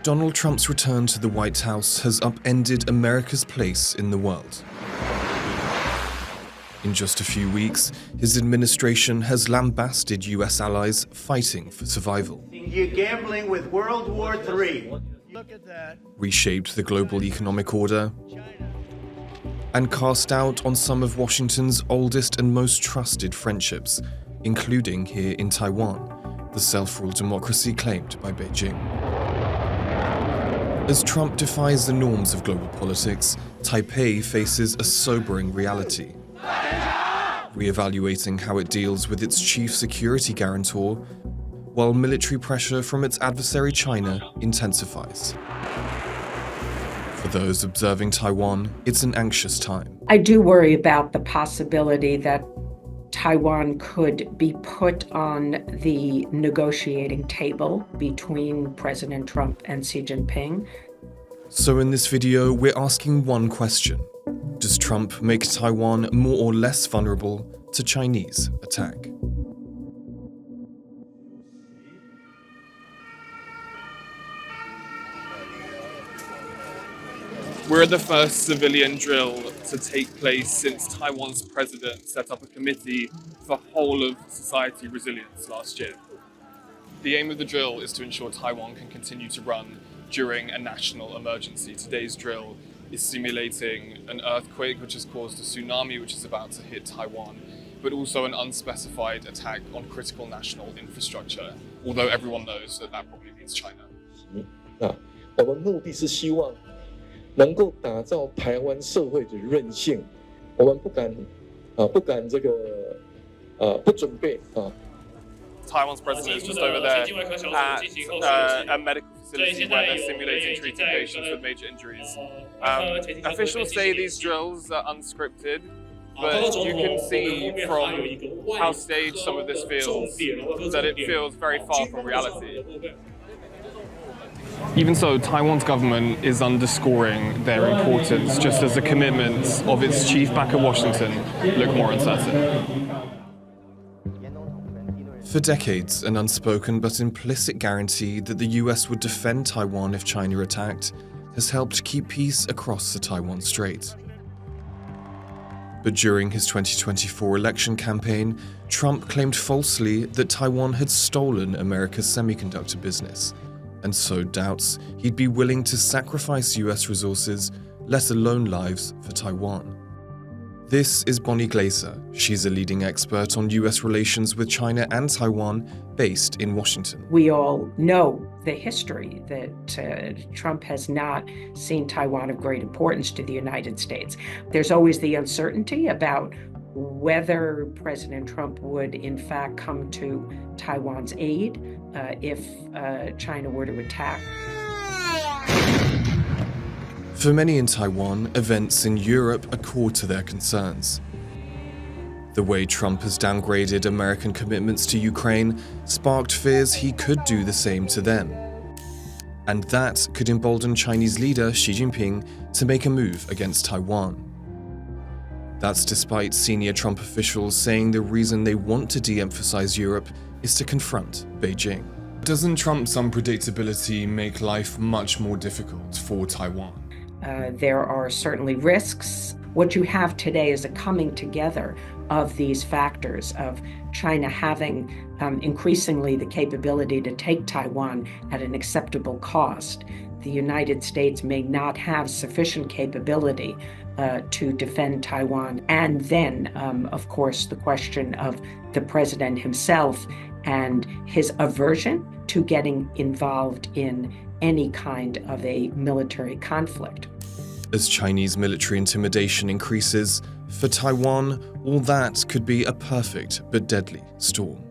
Donald Trump's return to the White House has upended America's place in the world. In just a few weeks, his administration has lambasted US allies fighting for survival. You're gambling with World War III. Reshaped the global economic order, and cast doubt on some of Washington's oldest and most trusted friendships, including here in Taiwan, the self-ruled democracy claimed by Beijing. As Trump defies the norms of global politics, Taipei faces a sobering reality. Re-evaluating how it deals with its chief security guarantor, while military pressure from its adversary China intensifies. For those observing Taiwan, it's an anxious time. I do worry about the possibility that Taiwan could be put on the negotiating table between President Trump and Xi Jinping. So in this video, we're asking one question. Does Trump make Taiwan more or less vulnerable to Chinese attack? We're the first civilian drill to take place since Taiwan's president set up a committee for whole of society resilience last year. The aim of the drill is to ensure Taiwan can continue to run during a national emergency. Today's drill is simulating an earthquake which has caused a tsunami which is about to hit Taiwan, but also an unspecified attack on critical national infrastructure, although everyone knows that that probably means China. 我们目的是希望能够打造台湾社会的韧性，我们不敢不准备啊。 Taiwan's president is just over there at a medical facility where they're simulating treating patients with major injuries. Officials say these drills are unscripted, but you can see from how staged some of this feels that it feels very far from reality. Even so, Taiwan's government is underscoring their importance, just as the commitments of its chief backer Washington look more uncertain. For decades, an unspoken but implicit guarantee that the US would defend Taiwan if China attacked has helped keep peace across the Taiwan Strait. But during his 2024 election campaign, Trump claimed falsely that Taiwan had stolen America's semiconductor business, and sowed doubts he'd be willing to sacrifice US resources, let alone lives, for Taiwan. This is Bonnie Glaser. She's a leading expert on US relations with China and Taiwan, based in Washington. We all know the history that Trump has not seen Taiwan of great importance to the United States. There's always the uncertainty about whether President Trump would in fact come to Taiwan's aid if China were to attack. For many in Taiwan, events in Europe are core to their concerns. The way Trump has downgraded American commitments to Ukraine sparked fears he could do the same to them. And that could embolden Chinese leader Xi Jinping to make a move against Taiwan. That's despite senior Trump officials saying the reason they want to de-emphasize Europe is to confront Beijing. Doesn't Trump's unpredictability make life much more difficult for Taiwan? There are certainly risks. What you have today is a coming together of these factors, of China having increasingly the capability to take Taiwan at an acceptable cost. The United States may not have sufficient capability to defend Taiwan. And then, of course, the question of the president himself and his aversion to getting involved in any kind of a military conflict. As Chinese military intimidation increases, for Taiwan, all that could be a perfect but deadly storm.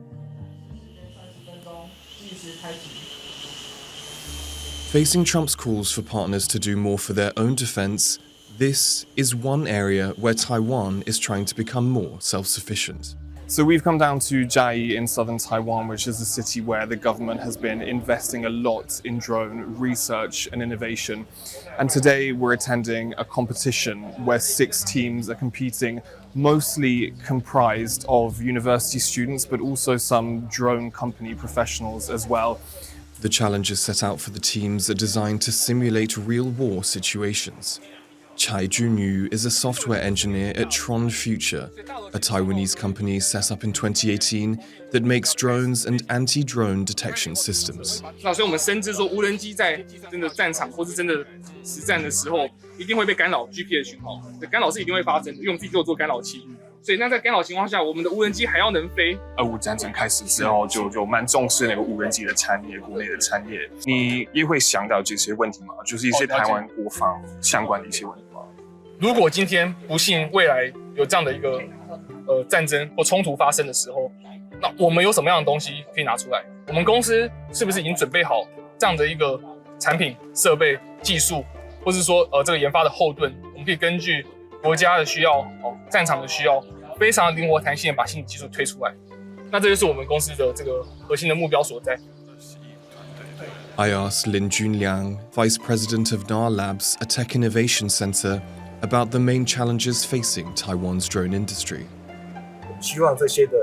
Facing Trump's calls for partners to do more for their own defense, this is one area where Taiwan is trying to become more self-sufficient. So we've come down to Jiayi in southern Taiwan, which is a city where the government has been investing a lot in drone research and innovation. And today we're attending a competition where 6 teams are competing, mostly comprised of university students, but also some drone company professionals as well. The challenges set out for the teams are designed to simulate real war situations. Chai Junyu is a software engineer at Tron Future, a Taiwanese company set up in 2018 that makes drones and anti-drone detection systems. 那所以我们深知说，无人机在真的战场或是真的实战的时候，一定会被干扰 GPS 讯号，干扰是一定会发生的，因为我们自己就有做干扰器。所以那在干扰情况下，我们的无人机还要能飞。俄乌战争开始之后，就蛮重视那个无人机的产业，国内的产业。你也会想到这些问题吗？就是一些台湾国防相关的一些问题吗？如果今天不幸未来有这样的一个战争或冲突发生的时候，那我们有什么样的东西可以拿出来？我们公司是不是已经准备好这样的一个产品、设备、技术，或是说这个研发的后盾？我们可以根据国家的需要、战场的需要，非常灵活弹性的把新技术推出来。那这就是我们公司的这个核心的目标所在。I asked Lin Junliang, Vice President of NAR Labs, a tech innovation center, about the main challenges facing Taiwan's drone industry. 我们希望这些的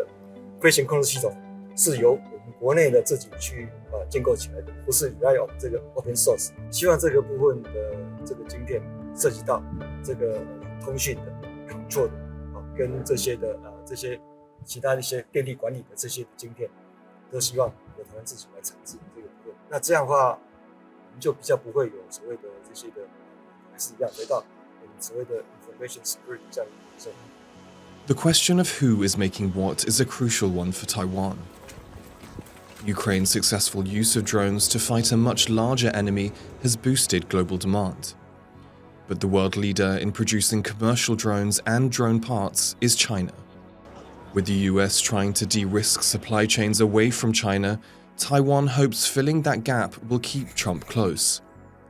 飞行控制系统是由我们国内的自己去建构起来的，不是 rely on 这个 open source。希望这个部分的这个晶片涉及到这个通讯的 control 的跟这些的这些其他的一些电力管理的这些晶片，都希望由台湾自己来产制这个部分。那这样的话，我们就比较不会有所谓的这些的还是一样回到我们所谓的 information security 这样的部分。The question of who is making what is a crucial one for Taiwan. Ukraine's successful use of drones to fight a much larger enemy has boosted global demand. But the world leader in producing commercial drones and drone parts is China. With the US trying to de-risk supply chains away from China, Taiwan hopes filling that gap will keep Trump close.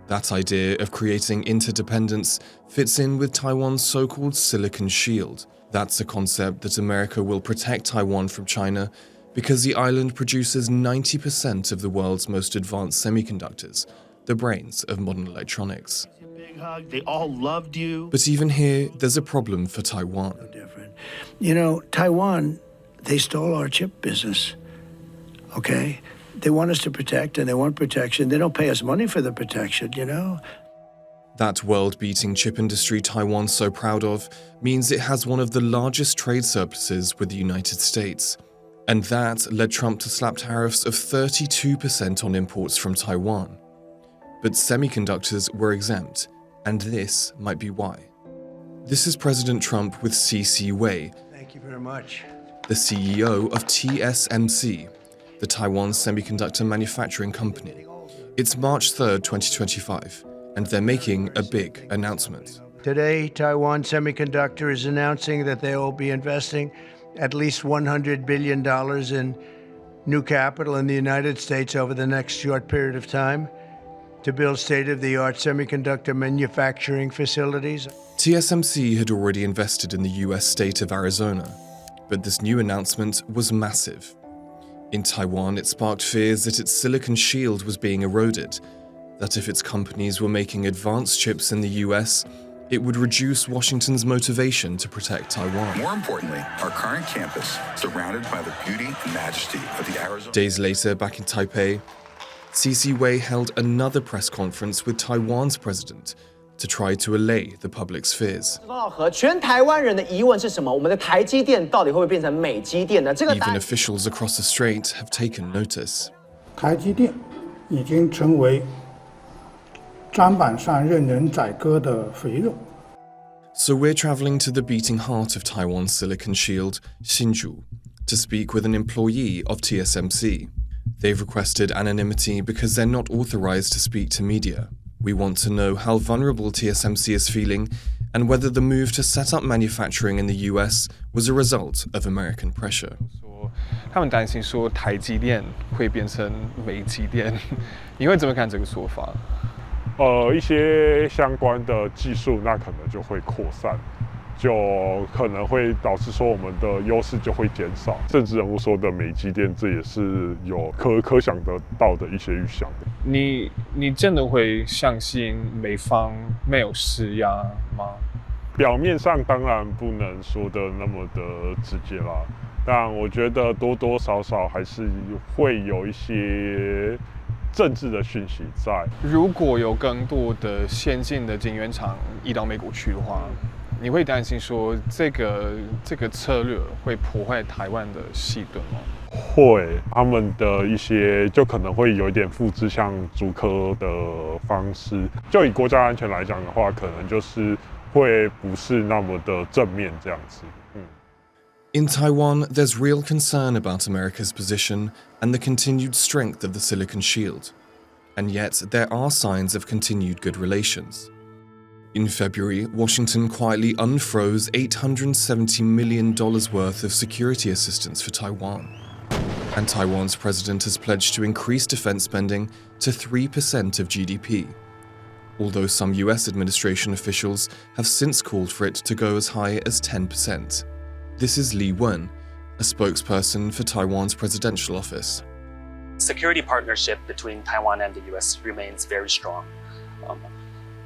That idea of creating interdependence fits in with Taiwan's so-called Silicon Shield. That's a concept that America will protect Taiwan from China because the island produces 90% of the world's most advanced semiconductors, the brains of modern electronics. Big hug. They all loved you. But even here, there's a problem for Taiwan. Different. You know, Taiwan, they stole our chip business, okay? They want us to protect, and they want protection. They don't pay us money for the protection, you know? That world-beating chip industry Taiwan's so proud of means it has one of the largest trade surpluses with the United States. And that led Trump to slap tariffs of 32% on imports from Taiwan. But semiconductors were exempt, and this might be why. This is President Trump with C.C. Wei, Thank you very much. the CEO of TSMC, the Taiwan Semiconductor Manufacturing Company. It's March 3rd, 2025, and they're making a big announcement. Today, Taiwan Semiconductor is announcing that they will be investing at least $100 billion in new capital in the United States over the next short period of time to build state-of-the-art semiconductor manufacturing facilities. TSMC had already invested in the US state of Arizona, but this new announcement was massive. In Taiwan, it sparked fears that its silicon shield was being eroded, that if its companies were making advanced chips in the US, it would reduce Washington's motivation to protect Taiwan. More importantly, our current campus, surrounded by the beauty and majesty of the Arizona. Days later, back in Taipei, C.C. Wei held another press conference with Taiwan's president to try to allay the public's fears. 和全台湾人的疑问是什么？我们的台积电到底会不会变成美积电呢？这个答 Even 案 officials across the strait have taken notice. 台积电已经成为砧板上任人宰割的肥肉。 So we're traveling to the beating heart of Taiwan's Silicon Shield, Hsinchu, to speak with an employee of TSMC. They've requested anonymity because they're not authorized to speak to media. We want to know how vulnerable TSMC is feeling and whether the move to set up manufacturing in the US was a result of American pressure. 他们担心说台积电会变成美积电，你会怎么看这个说法？一些相关的技术，那可能就会扩散，就可能会导致说我们的优势就会减少。政治人物说的美积电，这也是有可想得到的一些预想的。你真的会相信美方没有施压吗？表面上当然不能说的那么的直接啦，但我觉得多多少少还是会有一些政治的讯息在。如果有更多的先进的晶圆厂移到美国去的话，你会担心说这个策略会破坏台湾的细盾吗？会，他们的一些就可能会有一点复制像竹科的方式。就以国家安全来讲的话，可能就是会不是那么的正面这样子。In Taiwan, there's real concern about America's position and the continued strength of the Silicon Shield. And yet, there are signs of continued good relations. In February, Washington quietly unfroze $870 million worth of security assistance for Taiwan. And Taiwan's president has pledged to increase defense spending to 3% of GDP, although some US administration officials have since called for it to go as high as 10%. This is Li Wen, a spokesperson for Taiwan's presidential office. Security partnership between Taiwan and the US remains very strong.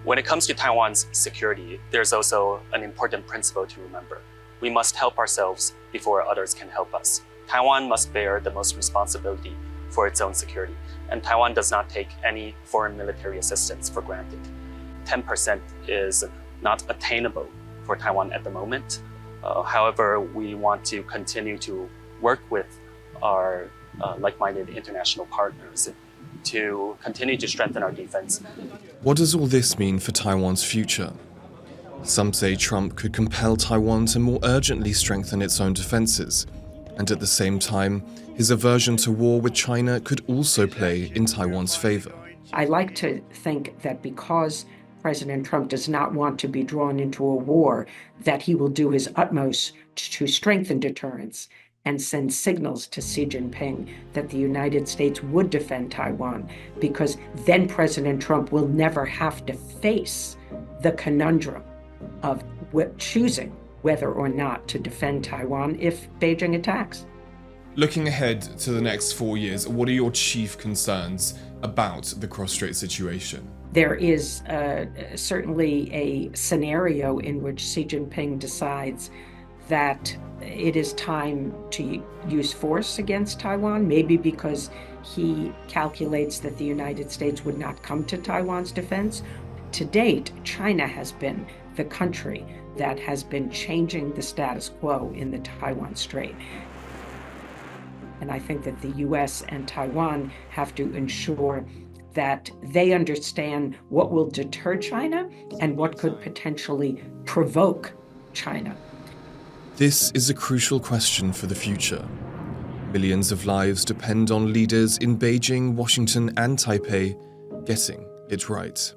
When it comes to Taiwan's security, there's also an important principle to remember. We must help ourselves before others can help us. Taiwan must bear the most responsibility for its own security, and Taiwan does not take any foreign military assistance for granted. 10% is not attainable for Taiwan at the moment. However, we want to continue to work with our like-minded international partners to continue to strengthen our defense. What does all this mean for Taiwan's future? Some say Trump could compel Taiwan to more urgently strengthen its own defenses, and at the same time, his aversion to war with China could also play in Taiwan's favor. I like to think that because President Trump does not want to be drawn into a war, that he will do his utmost to strengthen deterrence and send signals to Xi Jinping that the United States would defend Taiwan, because then President Trump will never have to face the conundrum of choosing whether or not to defend Taiwan if Beijing attacks. Looking ahead to the next 4 years, what are your chief concerns about the cross-Strait situation? There is certainly a scenario in which Xi Jinping decides that it is time to use force against Taiwan, maybe because he calculates that the United States would not come to Taiwan's defense. To date, China has been the country that has been changing the status quo in the Taiwan Strait. And I think that the US and Taiwan have to ensure that they understand what will deter China and what could potentially provoke China. This is a crucial question for the future. Millions of lives depend on leaders in Beijing, Washington, and Taipei getting it right.